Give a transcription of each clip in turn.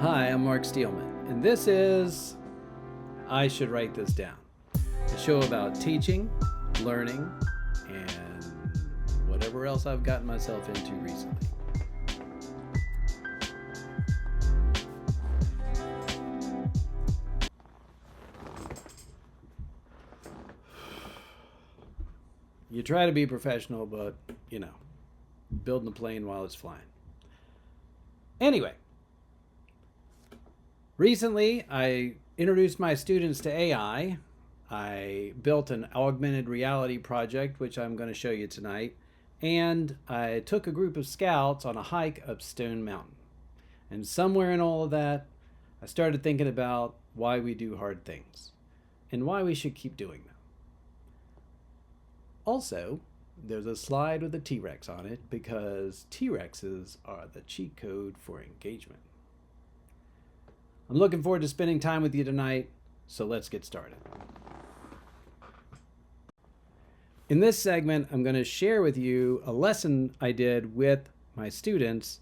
Hi, I'm Mark Steelman, and this is I Should Write This Down, a show about teaching, learning, and whatever else I've gotten myself into recently. You try to be professional, but, building a plane while it's flying. Anyway, recently I introduced my students to AI. I built an augmented reality project, which I'm going to show you tonight. And I took a group of scouts on a hike up Stone Mountain. And somewhere in all of that, I started thinking about why we do hard things and why we should keep doing them. Also, there's a slide with a T-Rex on it because T-Rexes are the cheat code for engagement. I'm looking forward to spending time with you tonight, so let's get started. In this segment, I'm going to share with you a lesson I did with my students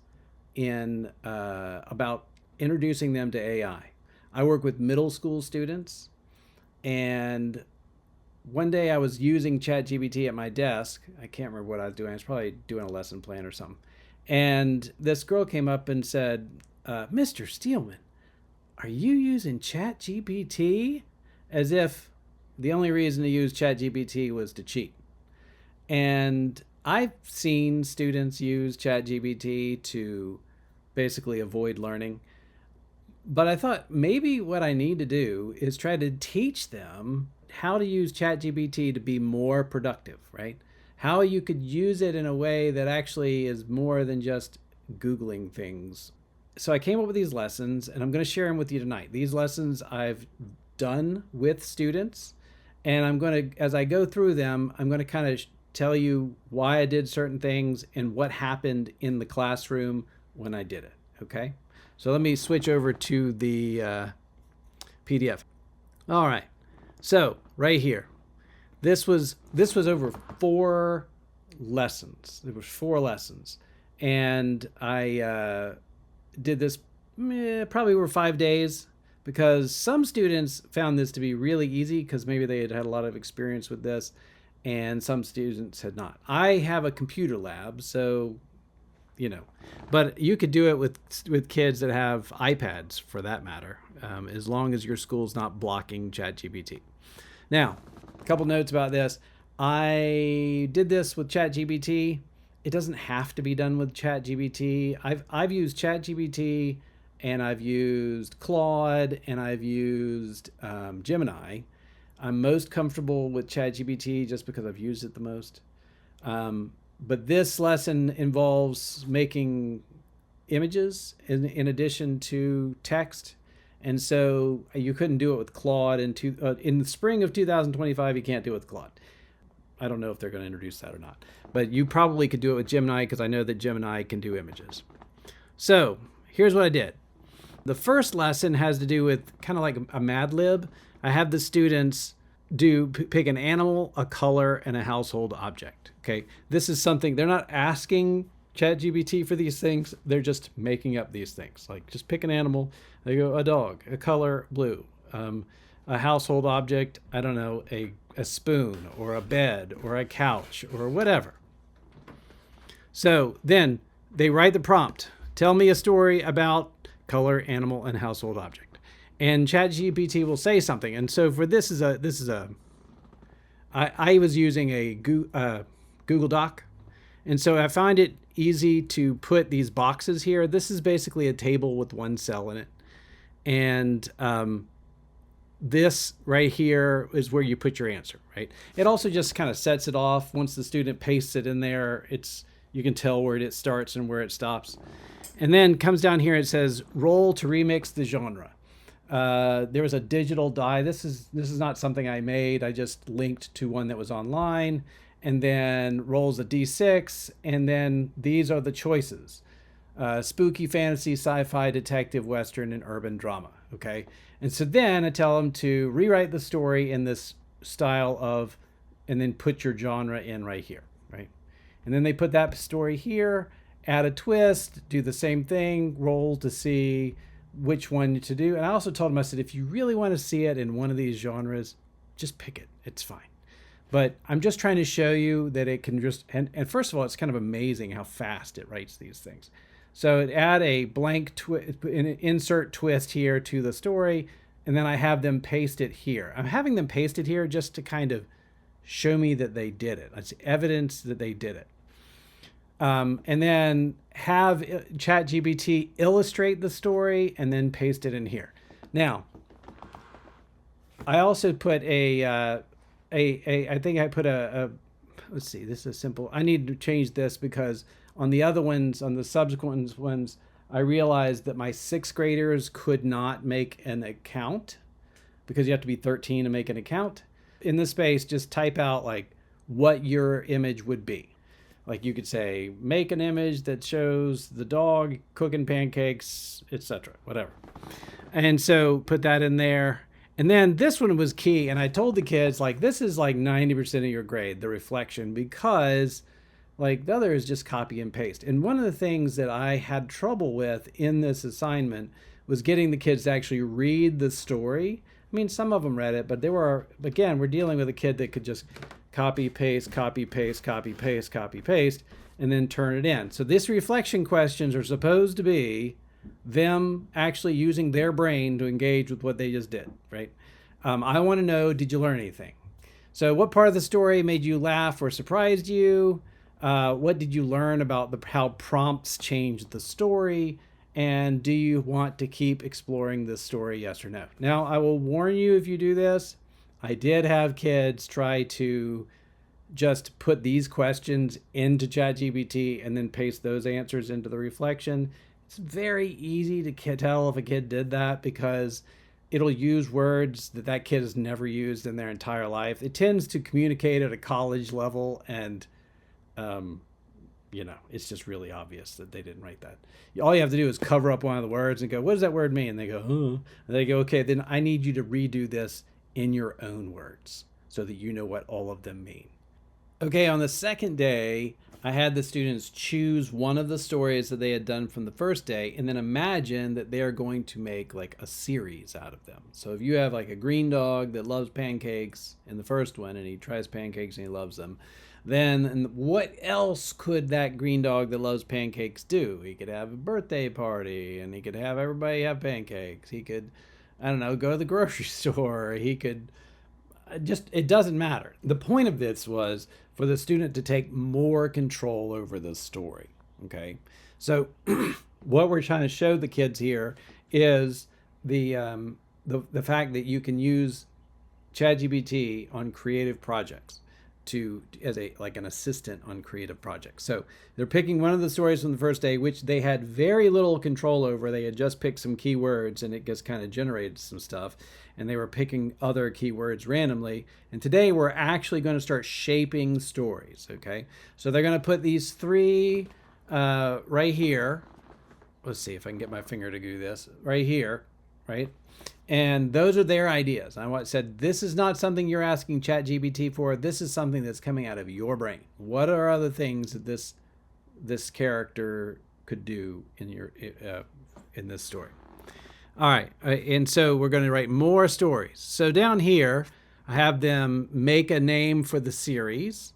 in about introducing them to AI. I work with middle school students, and one day I was using ChatGPT at my desk. I can't remember what I was doing. I was probably doing a lesson plan or something. And this girl came up and said, Mr. Steelman, are you using ChatGPT? As if the only reason to use ChatGPT was to cheat. And I've seen students use ChatGPT to basically avoid learning. But I thought maybe what I need to do is try to teach them how to use ChatGPT to be more productive, right? How you could use it in a way that actually is more than just Googling things. So I came up with these lessons, and I'm going to share them with you tonight. These lessons I've done with students, and I'm going to, as I go through them, I'm going to kind of tell you why I did certain things and what happened in the classroom when I did it, okay? So let me switch over to the PDF. All right. So right here, this was over 4 lessons. There was 4 lessons, and I did this probably over 5 days because some students found this to be really easy because maybe they had had a lot of experience with this, and some students had not. I have a computer lab, so but you could do it with kids that have iPads for that matter, as long as your school's not blocking ChatGPT. Now, a couple notes about this. I did this with ChatGPT. It doesn't have to be done with ChatGPT. I've used ChatGPT, and I've used Claude, and I've used Gemini. I'm most comfortable with ChatGPT just because I've used it the most. But this lesson involves making images in addition to text. And so you couldn't do it with Claude. In the spring of 2025, you can't do it with Claude. I don't know if they're going to introduce that or not. But you probably could do it with Gemini because I know that Gemini can do images. So here's what I did. The first lesson has to do with kind of like a Mad Lib. I have the students pick an animal, a color, and a household object. Okay, this is something they're not asking ChatGPT for these things. They're just making up these things. Like just pick an animal. They go a dog, a color blue, a household object. I don't know, a spoon or a bed or a couch or whatever. So then they write the prompt. Tell me a story about color, animal, and household object. And ChatGPT will say something. And so for I was using a Google Doc. And so I find it easy to put these boxes here. This is basically a table with one cell in it. And this right here is where you put your answer, right? It also just kind of sets it off. Once the student pastes it in there, you can tell where it starts and where it stops. And then comes down here, it says, roll to remix the genre. There was a digital die. This is not something I made. I just linked to one that was online, and then rolls a D6, and then these are the choices: spooky, fantasy, sci-fi, detective, western, and urban drama. Okay, and so then I tell them to rewrite the story in this style of, and then put your genre in right here, right? And then they put that story here, add a twist, do the same thing, roll to see which one to do. And I also told them, I said, if you really want to see it in one of these genres, just pick it. It's fine. But I'm just trying to show you that it can just, and first of all, it's kind of amazing how fast it writes these things. So it add a blank insert twist here to the story, and then I have them paste it here. I'm having them paste it here just to kind of show me that they did it. It's evidence that they did it. And then have ChatGPT illustrate the story and then paste it in here. Now, I also put I think I put let's see, this is simple. I need to change this because on the other ones, on the subsequent ones, I realized that my 6th graders could not make an account because you have to be 13 to make an account. In this space, just type out like what your image would be. Like you could say, make an image that shows the dog cooking pancakes, etc., whatever. And so put that in there. And then this one was key. And I told the kids, like, this is like 90% of your grade, the reflection, because like the other is just copy and paste. And one of the things that I had trouble with in this assignment was getting the kids to actually read the story. I mean, some of them read it, but again, we're dealing with a kid that could just copy, paste, copy, paste, copy, paste, copy, paste, and then turn it in. So these reflection questions are supposed to be them actually using their brain to engage with what they just did, right? I want to know, did you learn anything? So what part of the story made you laugh or surprised you? What did you learn about how prompts changed the story? And do you want to keep exploring this story, yes or no? Now, I will warn you if you do this, I did have kids try to just put these questions into ChatGPT and then paste those answers into the reflection. It's very easy to tell if a kid did that because it'll use words that kid has never used in their entire life. It tends to communicate at a college level, and it's just really obvious that they didn't write that. All you have to do is cover up one of the words and go, what does that word mean? And they go, huh. And they go, okay, then I need you to redo this in your own words so that you know what all of them mean. Okay, on the second day, I had the students choose one of the stories that they had done from the first day and then imagine that they're going to make like a series out of them. So if you have like a green dog that loves pancakes in the first one and he tries pancakes and he loves them, then what else could that green dog that loves pancakes do? He could have a birthday party and he could have everybody have pancakes. He could, I don't know, go to the grocery store. He could it doesn't matter. The point of this was for the student to take more control over the story. Okay. So what we're trying to show the kids here is the fact that you can use ChatGPT on creative projects as an assistant on creative projects. So they're picking one of the stories from the first day, which they had very little control over. They had just picked some keywords and it just kind of generated some stuff. And they were picking other keywords randomly. And today we're actually going to start shaping stories. Okay. So they're going to put these 3 right here. Let's see if I can get my finger to do this right here. Right. And those are their ideas. I said, this is not something you're asking ChatGPT for. This is something that's coming out of your brain. What are other things that this character could do in this story? All right. And so we're going to write more stories. So down here, I have them make a name for the series.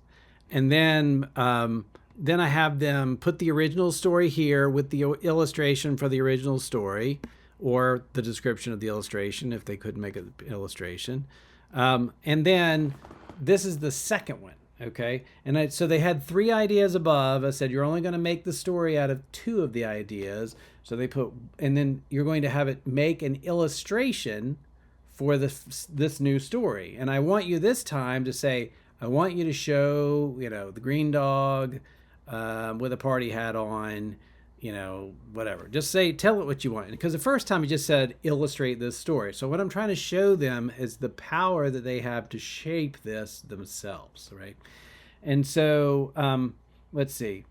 And then I have them put the original story here with the illustration for the original story, or the description of the illustration if they couldn't make an illustration. And then this is the second one, okay? And so they had 3 ideas above. I said, you're only going to make the story out of 2 of the ideas. So they put, and then you're going to have it make an illustration for this new story. And I want you this time to say, I want you to show, the green dog with a party hat on, whatever. Just tell it what you want. Because the first time it just said, illustrate this story. So what I'm trying to show them is the power that they have to shape this themselves, right? And so, let's see.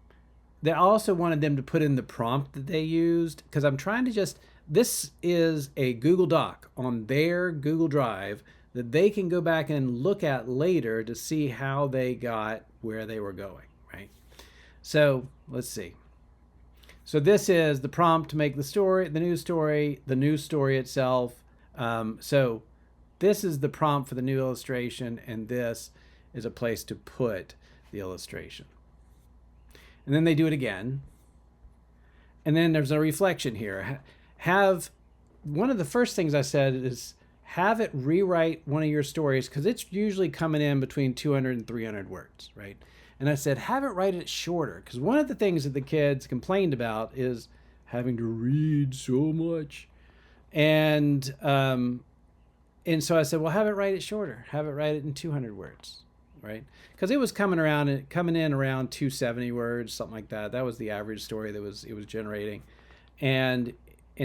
They also wanted them to put in the prompt that they used, because I'm trying to this is a Google Doc on their Google Drive that they can go back and look at later to see how they got where they were going, right? So let's see. So this is the prompt to make the story, the news story itself. So this is the prompt for the new illustration, and this is a place to put the illustration. And then they do it again. And then there's a reflection here. One of the first things I said is have it rewrite one of your stories, because it's usually coming in between 200 and 300 words, right? And I said, have it write it shorter, because one of the things that the kids complained about is having to read so much. And so I said, well, have it write it shorter. Have it write it in 200 words, right? Because it was coming in around 270 words, something like that. That was the average story that it was generating. And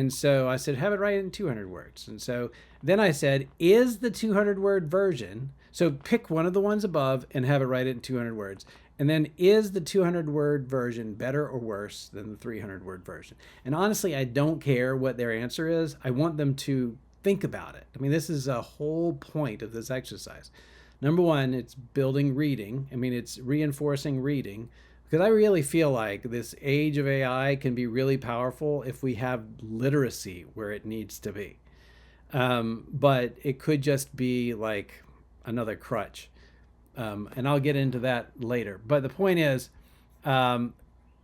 so I said, have it write it in 200 words. And so then I said, is the 200 word version, so pick one of the ones above and have it write it in 200 words. And then, is the 200 word version better or worse than the 300 word version? And honestly, I don't care what their answer is. I want them to think about it. I mean, this is a whole point of this exercise. Number one, it's building reading. I mean, it's reinforcing reading, because I really feel like this age of AI can be really powerful if we have literacy where it needs to be. But it could just be like another crutch. And I'll get into that later. But the point is, and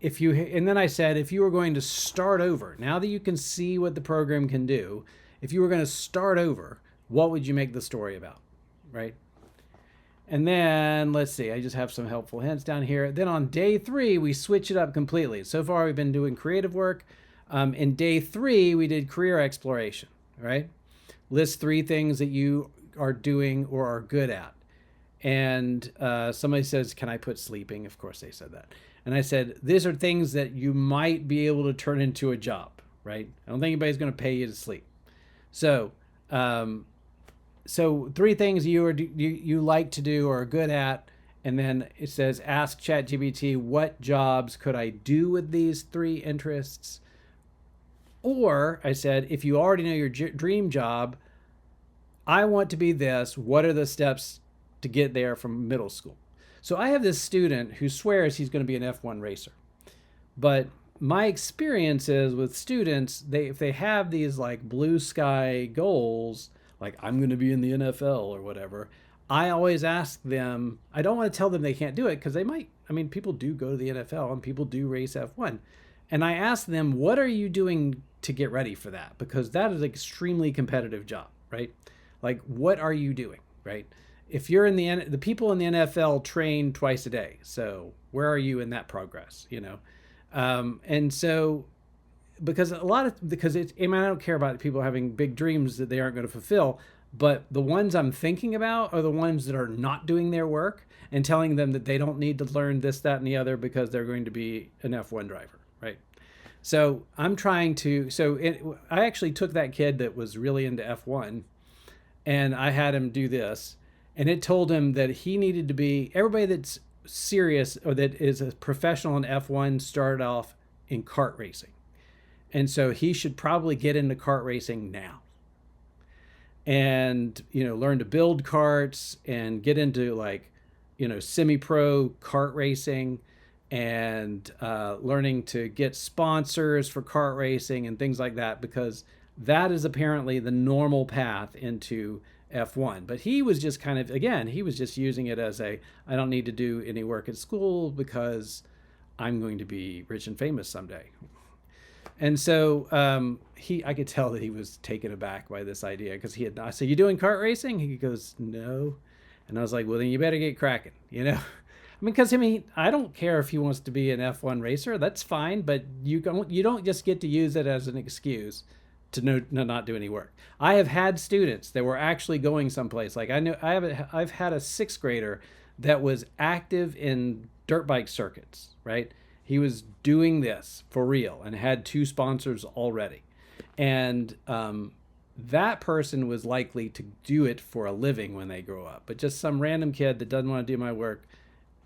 then I said, if you were going to start over, now that you can see what the program can do, if you were going to start over, what would you make the story about, right? And then, let's see, I just have some helpful hints down here. Then on day 3, we switch it up completely. So far, we've been doing creative work. In day 3, we did career exploration, right? List 3 things that you are doing or are good at. And somebody says, can I put sleeping? Of course they said that. And I said, these are things that you might be able to turn into a job, right? I don't think anybody's going to pay you to sleep. So 3 things you like to do or are good at. And then it says, ask ChatGPT, what jobs could I do with these 3 interests? Or I said, if you already know your dream job, I want to be this. What are the steps to get there from middle school? So I have this student who swears he's going to be an F1 racer. But my experience is with students, if they have these like blue sky goals, like I'm going to be in the NFL or whatever, I always ask them, I don't want to tell them they can't do it, because they might. I mean, people do go to the NFL and people do race F1. And I ask them, what are you doing to get ready for that? Because that is an extremely competitive job, right? Like, what are you doing, right? If you're in the people in the NFL train twice a day, so where are you in that progress? And so because I don't care about people having big dreams that they aren't going to fulfill, but the ones I'm thinking about are the ones that are not doing their work and telling them that they don't need to learn this, that, and the other because they're going to be an F1 driver, right? So I'm trying to. I actually took that kid that was really into F1, and I had him do this. And it told him that he needed to be, everybody that's serious or that is a professional in F1 started off in kart racing. And so he should probably get into kart racing now. And, learn to build karts and get into semi-pro kart racing and learning to get sponsors for kart racing and things like that, because that is apparently the normal path into F1. But he was just he was just using it as I don't need to do any work at school because I'm going to be rich and famous someday. And so I could tell that he was taken aback by this idea, because I said, you doing kart racing? He goes, no. And I was like, well, then you better get cracking, because I don't care if he wants to be an F1 racer. That's fine. But you don't just get to use it as an excuse to not do any work. I have had students that were actually going someplace. Like I've had a 6th grader that was active in dirt bike circuits, right? He was doing this for real and had 2 sponsors already. And that person was likely to do it for a living when they grow up. But just some random kid that doesn't want to do my work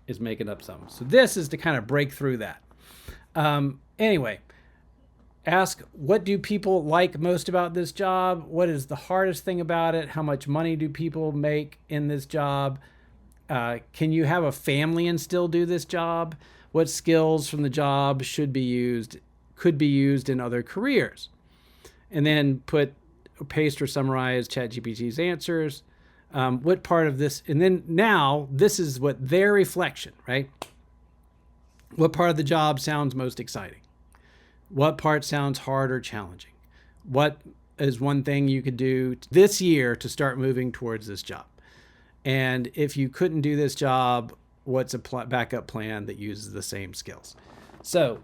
is making up some. So this is to kind of break through that. Anyway, ask, what do people like most about this job? What is the hardest thing about it? How much money do people make in this job? Can you have a family and still do this job? What skills from the job should be used could be used in other careers. And then paste or summarize ChatGPT's answers. What part of this, and then now this is what their reflection, right? What part of the job sounds most exciting? What part sounds hard or challenging? What is one thing you could do this year to start moving towards this job? And if you couldn't do this job, what's a backup plan that uses the same skills? So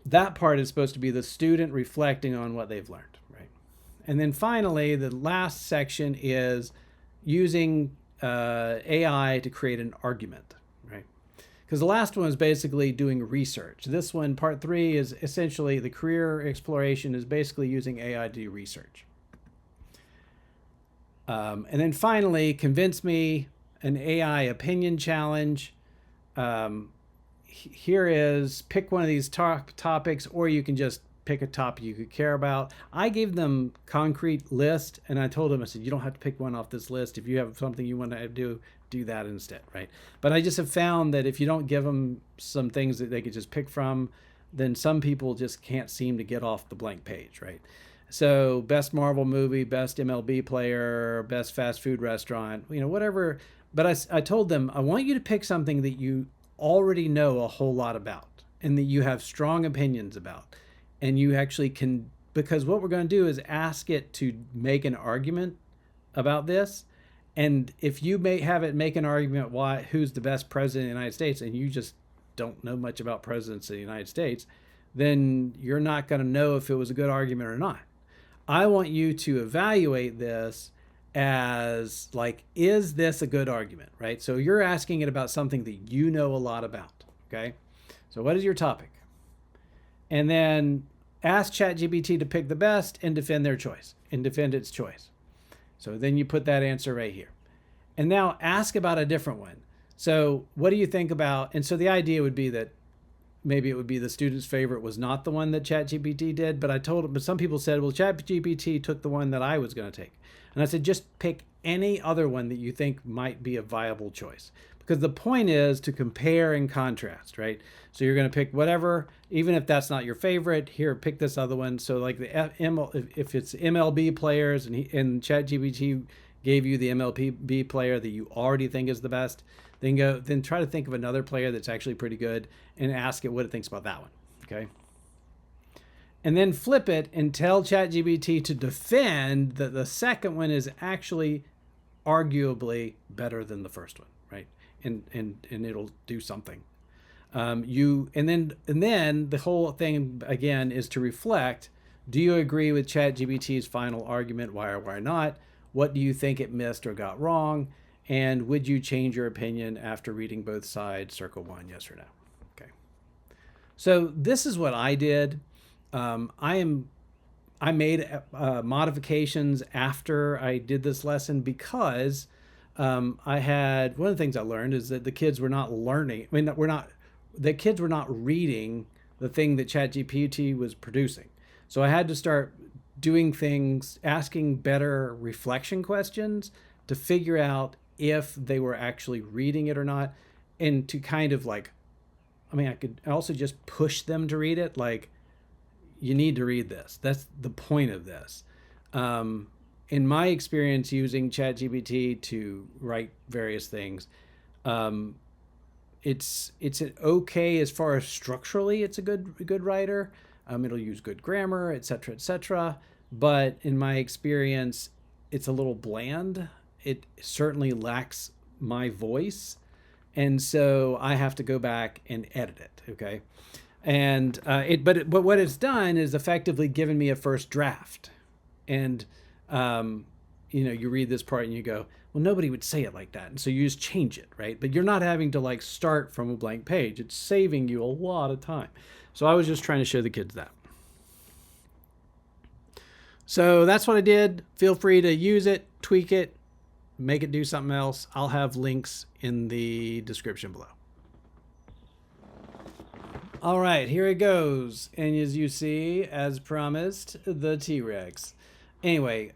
that part is supposed to be the student reflecting on what they've learned, right? And then finally, the last section is using AI to create an argument, right? Because the last one is basically doing research. This one, part 3, is essentially the career exploration is basically using AI to do research. And then finally, convince me, an AI opinion challenge. Here is pick one of these topics, or you can just pick a topic you could care about. I gave them concrete list, and I told them, I said, you don't have to pick one off this list. If you have something you want to do that instead, right? But I just have found that if you don't give them some things that they could just pick from, then some people just can't seem to get off the blank page, right? So best Marvel movie, best MLB player, best fast food restaurant, whatever. But I told them, I want you to pick something that you already know a whole lot about and that you have strong opinions about. And you actually can, because what we're going to do is ask it to make an argument about this. And if you may have it make an argument who's the best president of the United States, and you just don't know much about presidents of the United States, then you're not going to know if it was a good argument or not. I want you to evaluate this as like, is this a good argument, right? So you're asking it about something that you know a lot about, okay? So what is your topic? And then ask ChatGPT to pick the best and defend their choice and defend its choice. So then you put that answer right here. And now ask about a different one. So what do you think about, and so the idea would be that maybe it would be the student's favorite was not the one that ChatGPT did, but some people said, well, ChatGPT took the one that I was going to take. And I said, just pick any other one that you think might be a viable choice. Because the point is to compare and contrast, right? So you're going to pick whatever, even if that's not your favorite, here, pick this other one. So like if it's MLB players and ChatGPT gave you the MLB player that you already think is the best, then try to think of another player that's actually pretty good and ask it what it thinks about that one, okay? And then flip it and tell ChatGPT to defend that the second one is actually arguably better than the first one, right? And it'll do something. And then the whole thing again is to reflect. Do you agree with ChatGPT's final argument? Why or why not? What do you think it missed or got wrong? And would you change your opinion after reading both sides? Circle 1, yes or no. Okay. So this is what I did. I made modifications after I did this lesson because one of the things I learned is that the kids were not learning. The kids were not reading the thing that ChatGPT was producing. So I had to start doing things, asking better reflection questions to figure out if they were actually reading it or not. And to kind of I could also just push them to read it. Like, you need to read this. That's the point of this. In my experience using ChatGPT to write various things, it's okay as far as structurally. It's a good writer. It'll use good grammar, etc., etc. But in my experience, it's a little bland. It certainly lacks my voice, and so I have to go back and edit it. Okay. And but what it's done is effectively given me a first draft, and you read this part and you go, well, nobody would say it like that, and so you just change it, right? But you're not having to start from a blank page. It's saving you a lot of time. So I was just trying to show the kids that. So that's what I did. Feel free to use it, tweak it, make it do something else. I'll have links in the description below. All right, here it goes. And as you see, as promised, the T-Rex. Anyway,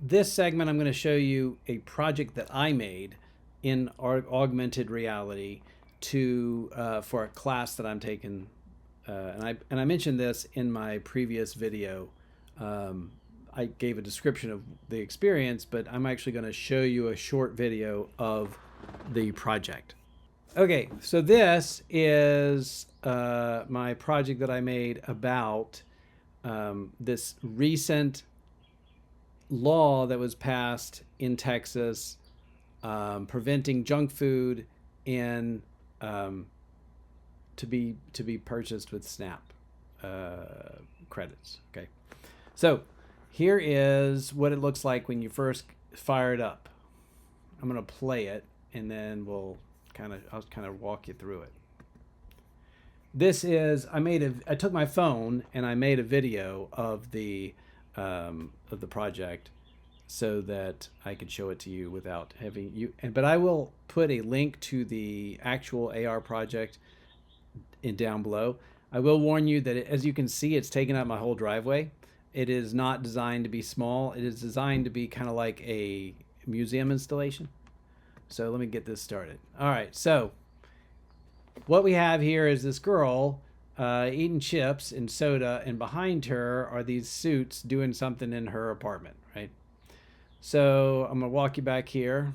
this segment, I'm going to show you a project that I made in augmented reality for a class that I'm taking and I mentioned this in my previous video. I gave a description of the experience, but I'm actually going to show you a short video of the project. Okay, so this is my project that I made about this recent law that was passed in Texas, preventing junk food in to be purchased with SNAP credits. Okay, so here is what it looks like when you first fire it up. I'm gonna play it, and then I'll kind of walk you through it. This is I took my phone and I made a video of the project so that I could show it to you without having you. But I will put a link to the actual AR project down below. I will warn you that as you can see, it's taken up my whole driveway. It is not designed to be small. It is designed to be kind of like a museum installation. So let me get this started. All right, so what we have here is this girl eating chips and soda, and behind her are these suits doing something in her apartment, right? So I'm gonna walk you back here.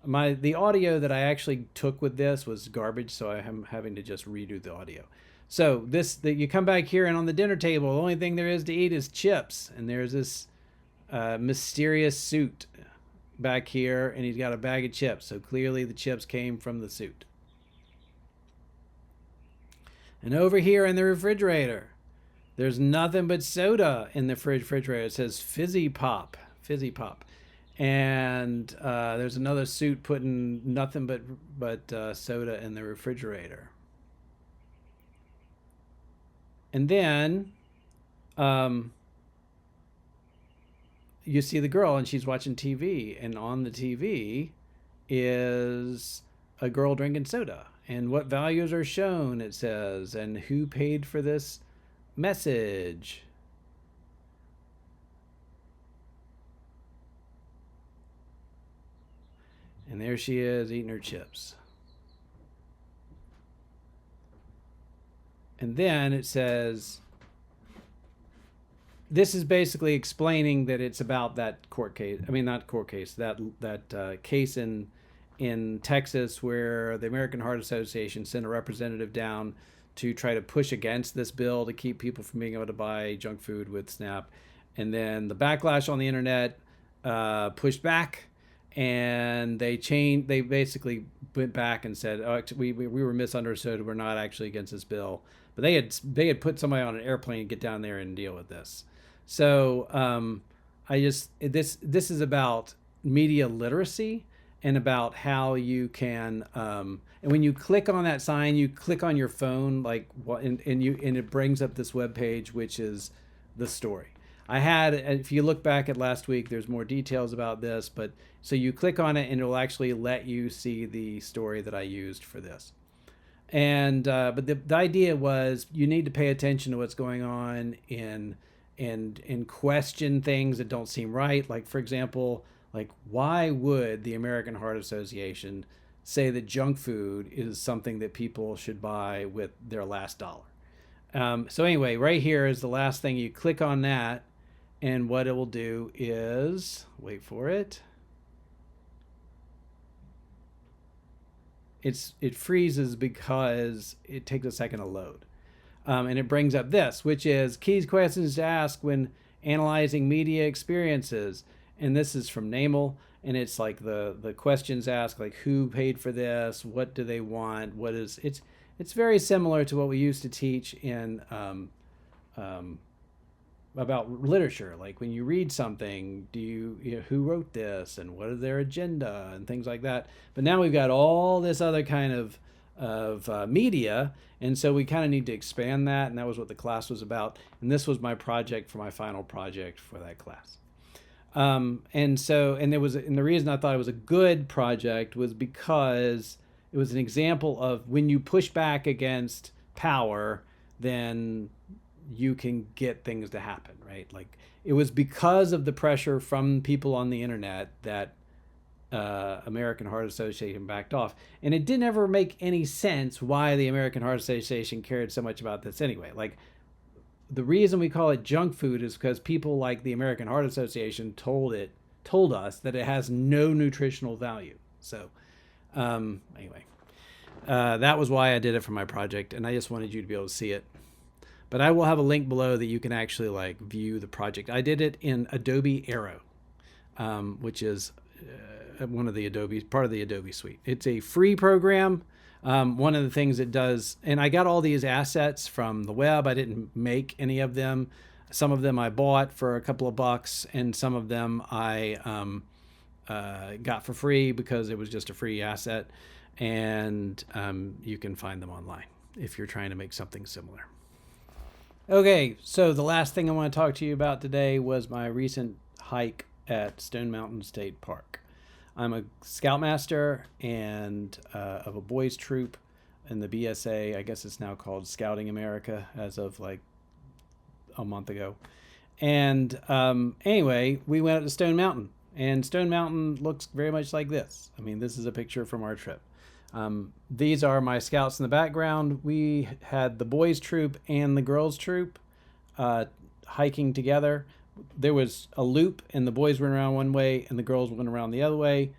The audio that I actually took with this was garbage, so I am having to just redo the audio. So you come back here, and on the dinner table, the only thing there is to eat is chips, and there's this mysterious suit back here, and he's got a bag of chips. So clearly the chips came from the suit. And over here in the refrigerator, there's nothing but soda in the refrigerator. It says Fizzy Pop. And there's another suit putting nothing but soda in the refrigerator. And then you see the girl, and she's watching TV, and on the TV is a girl drinking soda. And what values are shown, it says, and who paid for this message. And there she is eating her chips. And then it says, this is basically explaining that it's about that court case. I mean, not court case, that case in Texas where the American Heart Association sent a representative down to try to push against this bill to keep people from being able to buy junk food with SNAP. And then the backlash on the internet pushed back, and they basically went back and said, oh, we were misunderstood. We're not actually against this bill. But they had put somebody on an airplane to get down there and deal with this. So this is about media literacy and about how you can and when you click on that sign, you click on your phone, like what, and it brings up this web page, which is the story. If you look back at last week, there's more details about this, but so you click on it and it'll actually let you see the story that I used for this. And but the idea was you need to pay attention to what's going on and question things that don't seem right. Like, for example, like, why would the American Heart Association say that junk food is something that people should buy with their last dollar? So anyway, right here is the last thing. You click on that, and what it will do is, wait for it. It freezes because it takes a second to load. And it brings up this, which is key questions to ask when analyzing media experiences. And this is from NAML, and it's like the questions asked, like, who paid for this? What do they want? It's very similar to what we used to teach in about literature. Like, when you read something, who wrote this, and what is their agenda, and things like that. But now we've got all this other kind of media, and so we kind of need to expand that, and that was what the class was about. And this was my project for my final project for that class. And the reason I thought it was a good project was because it was an example of when you push back against power, then you can get things to happen, right? Like, it was because of the pressure from people on the internet that American Heart Association backed off. And it didn't ever make any sense why the American Heart Association cared so much about this anyway. Like, the reason we call it junk food is because people like the American Heart Association told us that it has no nutritional value. So anyway, that was why I did it for my project, and I just wanted you to be able to see it. But I will have a link below that you can actually like view the project. I did it in Adobe Aero, which is one of the part of the Adobe suite. It's a free program. One of the things it does, and I got all these assets from the web. I didn't make any of them. Some of them I bought for a couple of bucks, and some of them I got for free because it was just a free asset. And you can find them online if you're trying to make something similar. Okay, so the last thing I want to talk to you about today was my recent hike at Stone Mountain State Park. I'm a scoutmaster and of a boys troop in the BSA. I guess it's now called Scouting America as of like a month ago. And anyway, we went up to Stone Mountain, and Stone Mountain looks very much like this. I mean, this is a picture from our trip. These are my scouts in the background. We had the boys troop and the girls troop hiking together. There was a loop, and the boys went around one way and the girls went around the other way,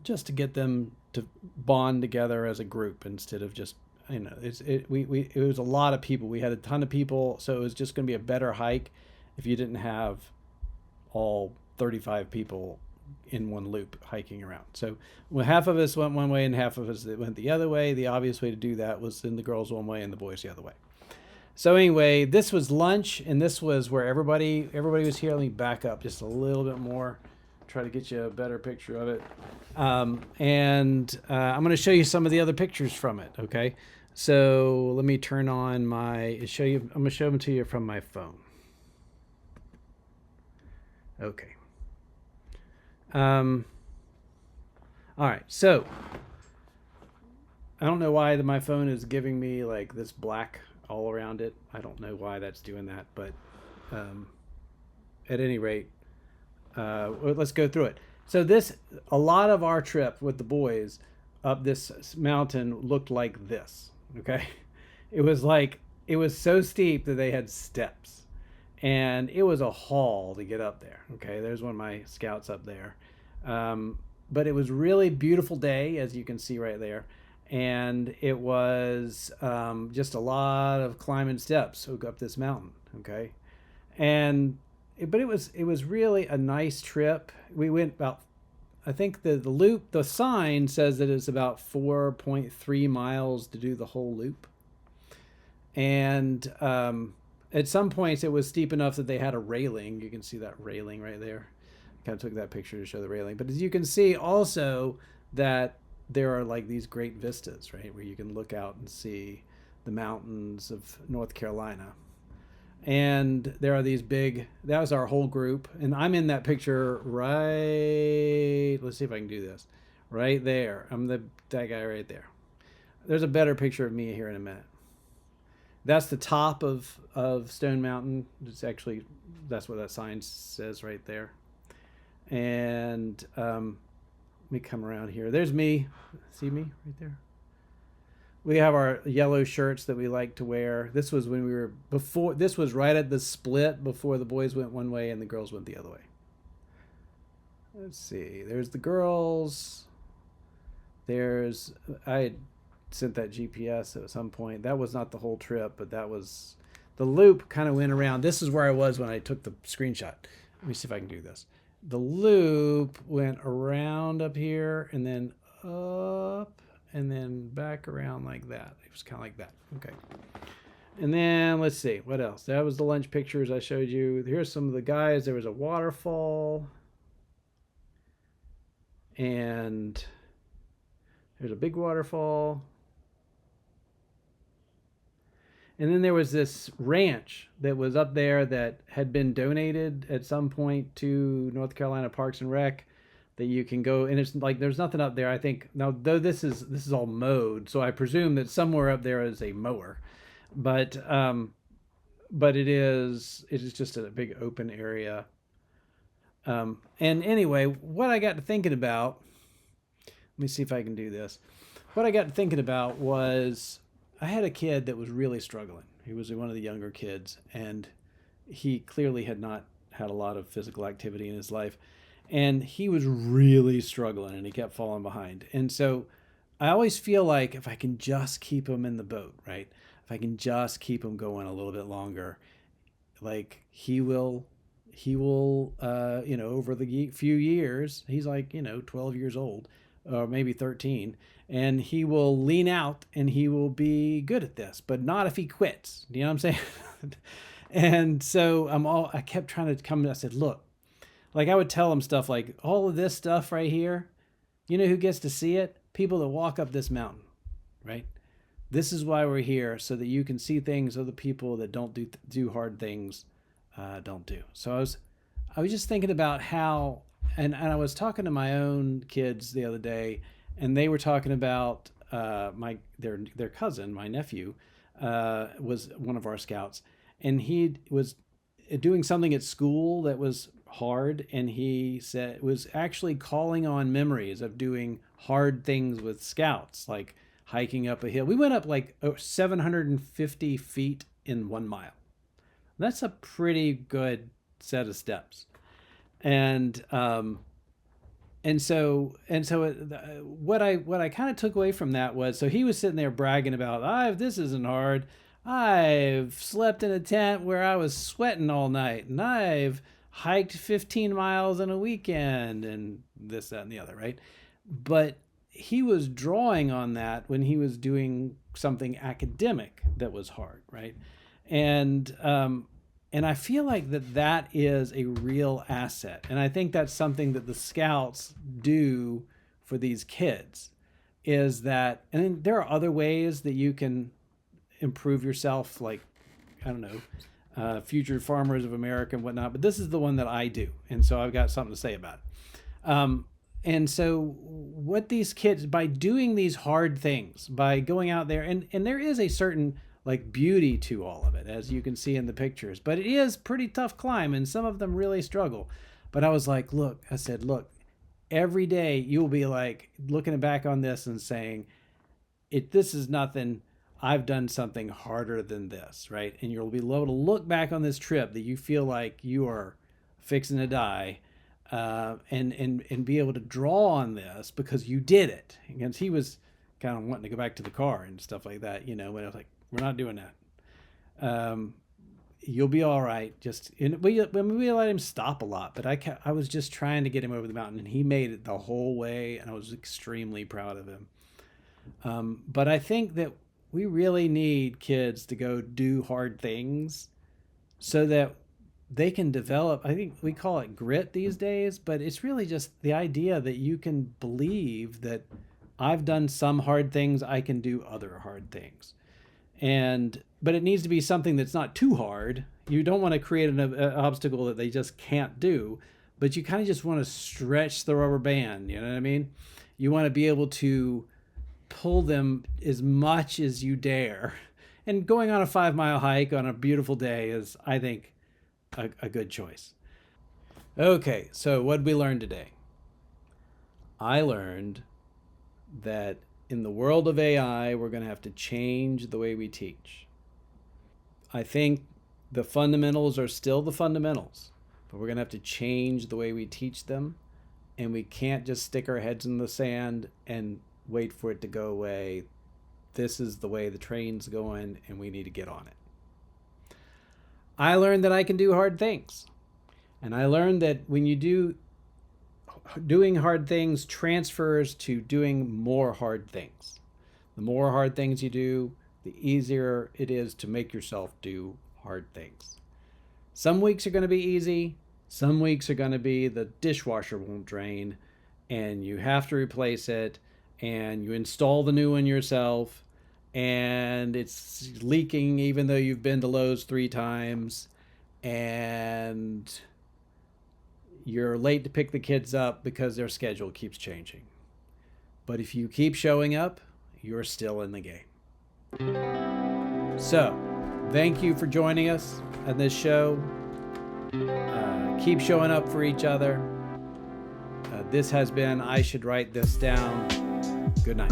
just to get them to bond together as a group instead of just, you know, it was a lot of people. We had a ton of people, so it was just going to be a better hike if you didn't have all 35 people in one loop hiking around. So well, half of us went one way and half of us went the other way. The obvious way to do that was send the girls one way and the boys the other way. So anyway, this was lunch, and this was where everybody was here. Let me back up just a little bit more, try to get you a better picture of it. I'm going to show you some of the other pictures from it. Okay, so let me turn on I'm going to show them to you from my phone. Okay. All right, so I don't know why my phone is giving me like this black all around it. I don't know why that's doing that, but at any rate, let's go through it. So a lot of our trip with the boys up this mountain looked like this. Okay, it was so steep that they had steps, and it was a haul to get up there. Okay, there's one of my scouts up there. But it was really beautiful day, as you can see right there. And it was just a lot of climbing steps up this mountain. Okay. But it was really a nice trip. We went about, I think the sign says that it's about 4.3 miles to do the whole loop. And at some points it was steep enough that they had a railing. You can see that railing right there. Kind of took that picture to show the railing. But as you can see also that there are like these great vistas, right, where you can look out and see the mountains of North Carolina. And there are these that was our whole group. And I'm in that picture right, let's see if I can do this, right there. I'm that guy right there. There's a better picture of me here in a minute. That's the top of Stone Mountain. That's what that sign says right there. And let me come around here. There's me. See me right there? We have our yellow shirts that we like to wear. This was this was right at the split before the boys went one way and the girls went the other way. Let's see. There's the girls. I sent that GPS at some point. That was not the whole trip, but that was the loop. Kind of went around. This is where I was when I took the screenshot. Let me see if I can do this. The loop went around up here and then up and then back around like that. It was kind of like that. Okay. And then let's see what else. That was the lunch pictures I showed you. Here's some of the guys. There was a waterfall, and there's a big waterfall. And then there was this ranch that was up there that had been donated at some point to North Carolina Parks and Rec, that you can go, and it's like there's nothing up there. I think now, though, this is all mowed, so I presume that somewhere up there is a mower, but it is just a big open area. And anyway, what I got to thinking about, let me see if I can do this. What I got to thinking about was I had a kid that was really struggling. He was one of the younger kids, and he clearly had not had a lot of physical activity in his life. And he was really struggling, and he kept falling behind. And so I always feel like if I can just keep him in the boat, right? If I can just keep him going a little bit longer, like he will over the few years, he's like 12 years old, or maybe 13, and he will lean out and he will be good at this, but not if he quits. Do you know what I'm saying? And so I kept trying to come, I said, look, like I would tell him stuff like, all of this stuff right here, you know who gets to see it? People that walk up this mountain, right? This is why we're here, so that you can see things other people that don't do hard things don't do. So I was just thinking about how, and I was talking to my own kids the other day, and they were talking about their cousin, my nephew, was one of our scouts, and he was doing something at school that was hard, and he said was actually calling on memories of doing hard things with scouts, like hiking up a hill. We went up like 750 feet in 1 mile. That's a pretty good set of steps. And what I kind of took away from that was, so he was sitting there bragging about, this isn't hard. I've slept in a tent where I was sweating all night, and I've hiked 15 miles in a weekend, and this, that, and the other, right? But he was drawing on that when he was doing something academic that was hard, right? And I feel like that is a real asset. And I think that's something that the scouts do for these kids, is that, and then there are other ways that you can improve yourself, like, I don't know, Future Farmers of America and whatnot, but this is the one that I do. And so I've got something to say about it. And so what these kids, by doing these hard things, by going out there, and there is a certain like beauty to all of it, as you can see in the pictures, but it is pretty tough climb, and some of them really struggle. But I was like, look, every day you'll be like looking back on this and saying, this is nothing. I've done something harder than this, right? And you'll be able to look back on this trip that you feel like you are fixing to die, and be able to draw on this because you did it. Because he was kind of wanting to go back to the car and stuff like that, when I was like, we're not doing that. You'll be all right. We let him stop a lot, but I was just trying to get him over the mountain, and he made it the whole way, and I was extremely proud of him. But I think that we really need kids to go do hard things so that they can develop, I think we call it grit these days, but it's really just the idea that you can believe that I've done some hard things, I can do other hard things. But it needs to be something that's not too hard. You don't want to create an obstacle that they just can't do, but you kind of just want to stretch the rubber band. You know what I mean? You want to be able to pull them as much as you dare. And going on a 5-mile hike on a beautiful day is, I think, a good choice. Okay, so what did we learn today? I learned that in the world of AI, we're going to have to change the way we teach. I think the fundamentals are still the fundamentals, but we're going to have to change the way we teach them, and we can't just stick our heads in the sand and wait for it to go away. This is the way the train's going, and we need to get on it. I learned that I can do hard things. And I learned that when you doing hard things transfers to doing more hard things. The more hard things you do, the easier it is to make yourself do hard things. Some weeks are going to be easy. Some weeks are going to be the dishwasher won't drain, and you have to replace it, and you install the new one yourself, and it's leaking even though you've been to Lowe's 3 times, and you're late to pick the kids up because their schedule keeps changing. But if you keep showing up, you're still in the game. So, thank you for joining us on this show. Keep showing up for each other. This has been I Should Write This Down. Good night.